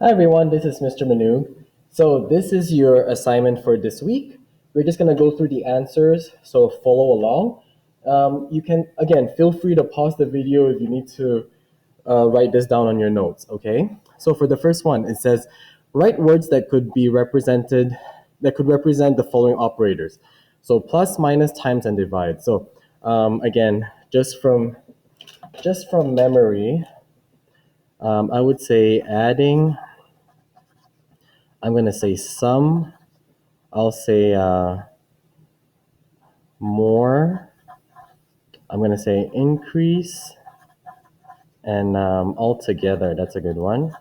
Hi everyone, this is Mr. Manu. So this is your assignment for this week. We're just gonna go through the answers, so follow along. You can, again, feel free to pause the video if you need to write this down on your notes, okay? So for the first one, it says, write words that could represent the following operators. So plus, minus, times, and divide. So again, just from memory, I would say adding. I'm gonna say sum. I'll say more. I'm gonna say increase, and altogether. That's a good one.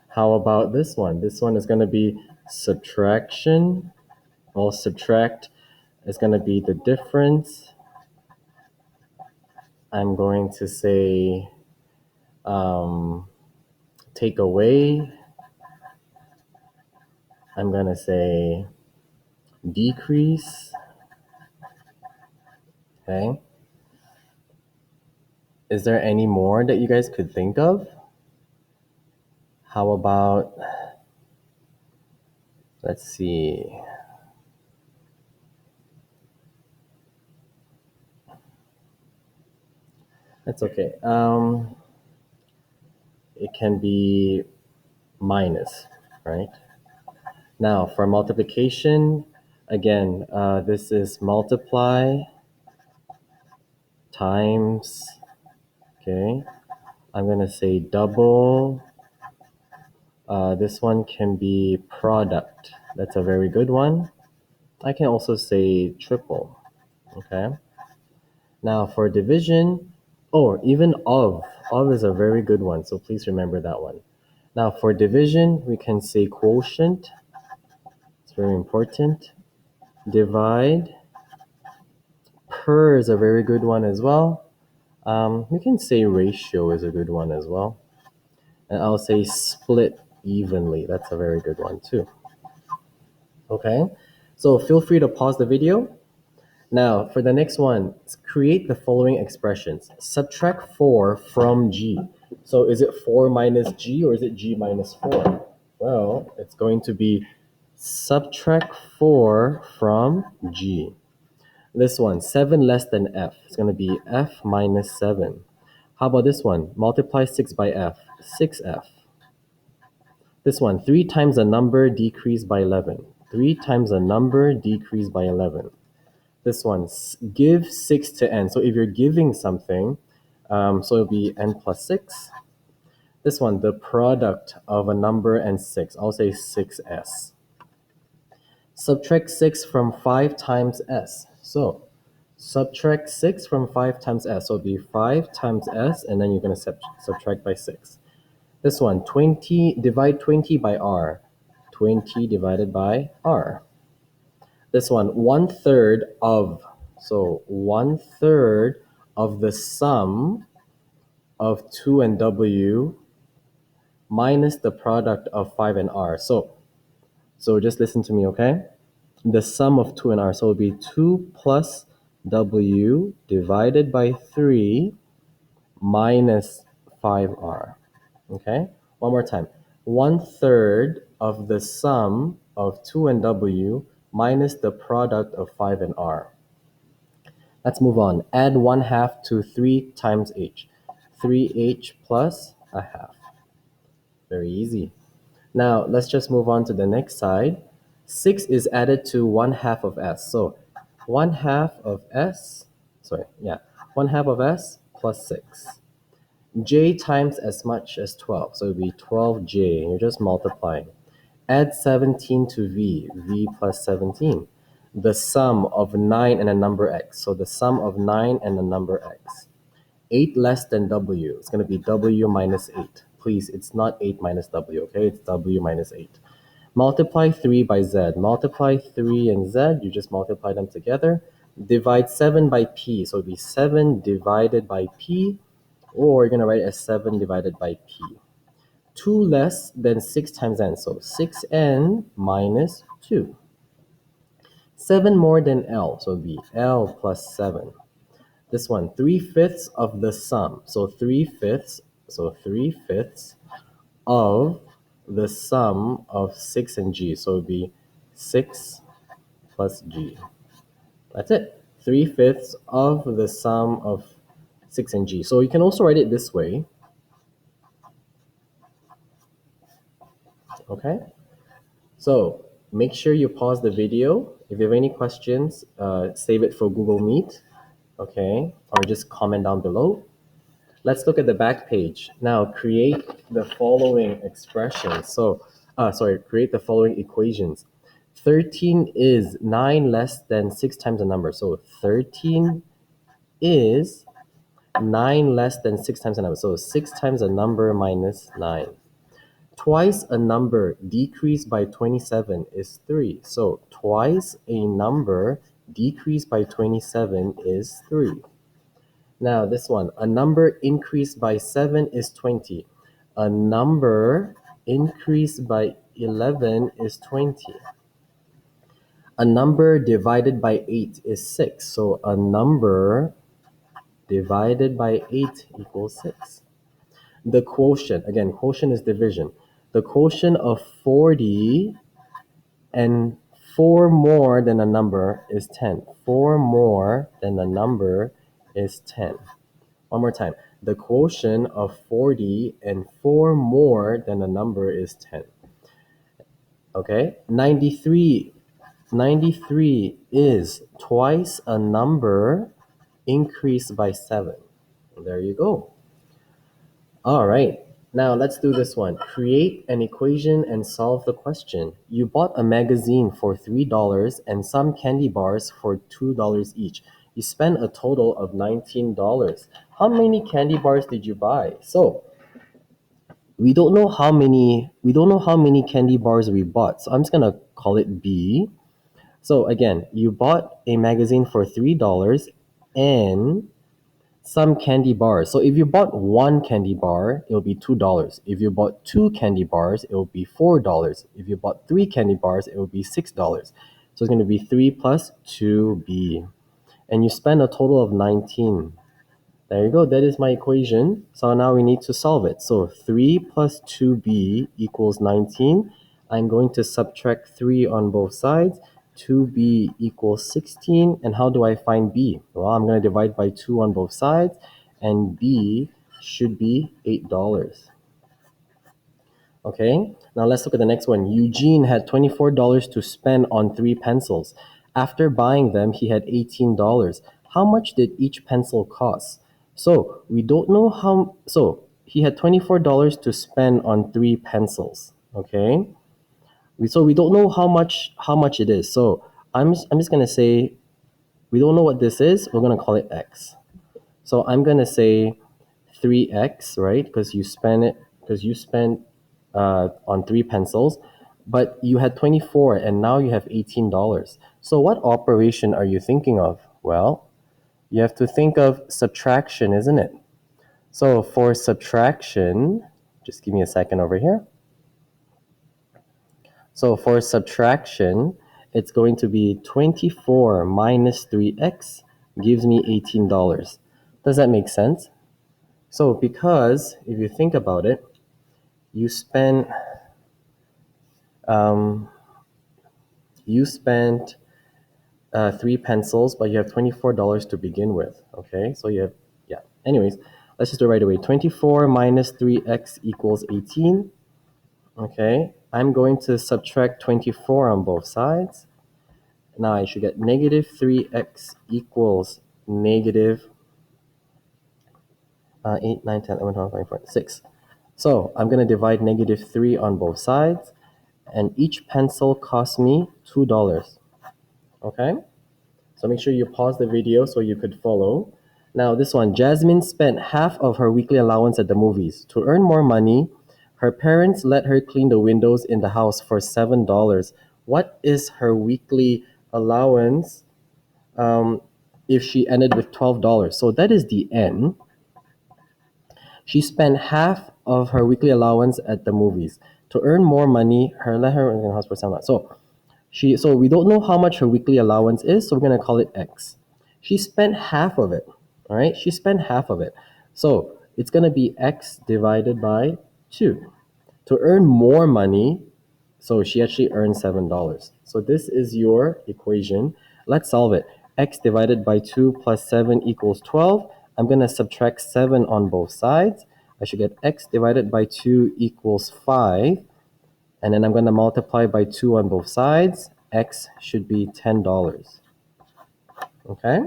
How about this one? This one is gonna be subtraction. Well, subtract is gonna be the difference. I'm going to say take away. I'm gonna say decrease. Okay. Is there any more that you guys could think of? How about, let's see. That's okay. It can be minus, right? Now for multiplication, again, this is multiply times, okay? I'm gonna say double. This one can be product. That's a very good one. I can also say triple, okay? Now for division, or even of. Of is a very good one, so please remember that one. Now for division, we can say quotient. It's very important. Divide. Per is a very good one as well. We can say ratio is a good one as well. And I'll say split evenly. That's a very good one too. Okay, so feel free to pause the video. Now, for the next one, create the following expressions. Subtract 4 from g. So is it 4 minus g or is it g minus 4? Well, it's going to be subtract 4 from g. This one, 7 less than f. It's going to be f minus 7. How about this one? Multiply 6 by f. 6f. This one, 3 times a number decreased by 11. 3 times a number decreased by 11. This one, give 6 to n. So if you're giving something, so it'll be n plus 6. This one, the product of a number and 6. I'll say 6s. Subtract 6 from 5 times s. So subtract 6 from 5 times s. So it'll be 5 times s, and then you're going to subtract by 6. This one, 20, divide 20 by r. 20 divided by r. This one, 1/3 of. So 1/3 of the sum of 2 and w minus the product of 5 and r. So just listen to me, okay? The sum of 2 and r. So it'll be 2 plus w divided by 3 minus 5r. Okay? One more time. 1/3 of the sum of 2 and w minus the product of 5 and r. Let's move on. Add 1/2 to 3 times h. 3h plus a half. Very easy. Now, let's just move on to the next side. 6 is added to 1/2 of s. So 1/2 of s, 1/2 of s plus 6. J times as much as 12. So it would be 12j. You're just multiplying. Add 17 to v. V plus 17. The sum of 9 and a number x. So the sum of 9 and the number x. 8 less than w. It's going to be w minus 8. Please, it's not 8 minus w, okay? It's w minus 8. Multiply 3 by z. Multiply 3 and z. You just multiply them together. Divide 7 by p. So it would be 7 divided by p. Or you're going to write it as 7 divided by p. 2 less than 6 times n. So 6n minus 2. 7 more than L. So it would be L plus 7. This one, 3/5 of the sum. So 3/5 of the sum of 6 and g. So it would be 6 plus g. That's it. 3/5 of the sum of 6 and g. So you can also write it this way. Okay? So make sure you pause the video. If you have any questions, save it for Google Meet. Okay? Or just comment down below. Let's look at the back page. Now create the following expressions. Create the following equations. 13 is 9 less than 6 times a number. So 13 is 9 less than 6 times a number. So 6 times a number minus 9. Twice a number decreased by 27 is 3. So twice a number decreased by 27 is 3. Now this one, a number increased by 7 is 20. A number increased by 11 is 20. A number divided by 8 is 6. So a number divided by 8 equals 6. The quotient, again, quotient is division. The quotient of 40 and 4 more than a number is 10. 4 more than a number is 10. One more time. The quotient of 40 and 4 more than a number is 10. Okay? 93 is twice a number increased by 7. There you go. All right. Now let's do this one. Create an equation and solve the question. You bought a magazine for $3 and some candy bars for $2 each. You spent a total of $19. How many candy bars did you buy? So we don't know how many candy bars we bought. So I'm just gonna call it B. So again, you bought a magazine for $3 and some candy bars. So if you bought one candy bar, it'll be $2. If you bought two candy bars, it will be $4. If you bought three candy bars, it will be $6. So it's going to be 3 plus 2b. And you spend a total of 19. There you go. That is my equation. So now we need to solve it. So 3 plus 2b equals 19. I'm going to subtract 3 on both sides. 2b equals 16. And how do I find b? Well, I'm going to divide by 2 on both sides. And b should be $8. Okay, now let's look at the next one. Eugene had $24 to spend on 3 pencils. After buying them, he had $18. How much did each pencil cost? So we don't know how. So he had $24 to spend on 3 pencils. Okay, so we don't know how much it is. So I'm just gonna say we don't know what this is. We're gonna call it X. So I'm gonna say 3x, right? Because you spent on 3 pencils, but you had 24 and now you have $18. So what operation are you thinking of? Well, you have to think of subtraction, isn't it? So for subtraction, just give me a second over here. So for subtraction, it's going to be 24 minus 3x gives me $18. Does that make sense? So because if you think about it, you spent 3 pencils, but you have $24 to begin with. Okay, so you have, yeah. Anyways, let's just do it right away. 24 minus 3x equals 18. Okay, I'm going to subtract 24 on both sides. Now I should get negative 3x equals negative 8, 9, 10, 11, 12, 13, 14, 6. So I'm going to divide negative 3 on both sides, and each pencil cost me $2. Okay? So make sure you pause the video so you could follow. Now this one, Jasmine spent half of her weekly allowance at the movies. To earn more money, her parents let her clean the windows in the house for $7. What is her weekly allowance if she ended with $12? So that is the end. She spent half of her weekly allowance at the movies. To earn more money, let her in the house for $7. So we don't know how much her weekly allowance is, so we're gonna call it X. She spent half of it. All right, she spent half of it. So it's gonna be X divided by 2. To earn more money, so she actually earned $7. So this is your equation. Let's solve it. X divided by 2 plus 7 equals 12. I'm going to subtract 7 on both sides. I should get X divided by 2 equals 5. And then I'm going to multiply by 2 on both sides. X should be $10. Okay?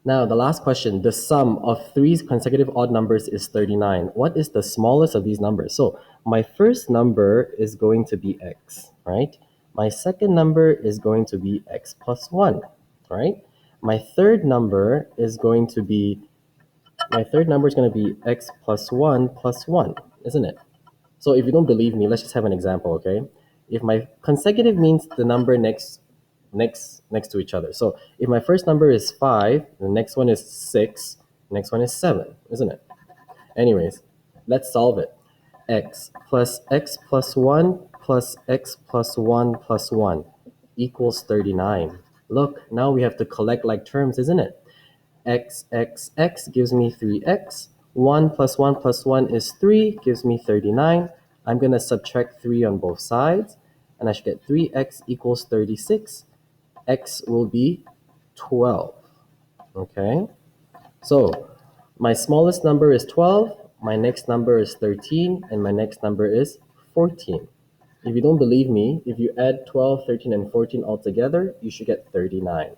Now, the last question. The sum of 3 consecutive odd numbers is 39. What is the smallest of these numbers? So, my first number is going to be x, right? My second number is going to be x plus 1, right? My third number is going to be x plus 1, isn't it? So if you don't believe me, let's just have an example, okay? If my consecutive means the number next to each other. So if my first number is 5, the next one is 6, next one is 7, isn't it? Anyways, let's solve it. X plus 1 plus x plus 1 plus 1 equals 39. Look, now we have to collect like terms, isn't it? X gives me 3x. 1 plus 1 plus 1 is 3, gives me 39. I'm going to subtract 3 on both sides, and I should get 3x equals 36. X will be 12. Okay? So, my smallest number is 12, my next number is 13, and my next number is 14. If you don't believe me, if you add 12, 13, and 14 all together, you should get 39.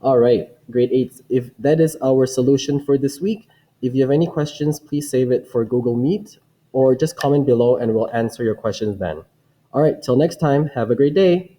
All right, grade 8. If that is our solution for this week, if you have any questions, please save it for Google Meet or just comment below and we'll answer your questions then. All right, till next time, have a great day.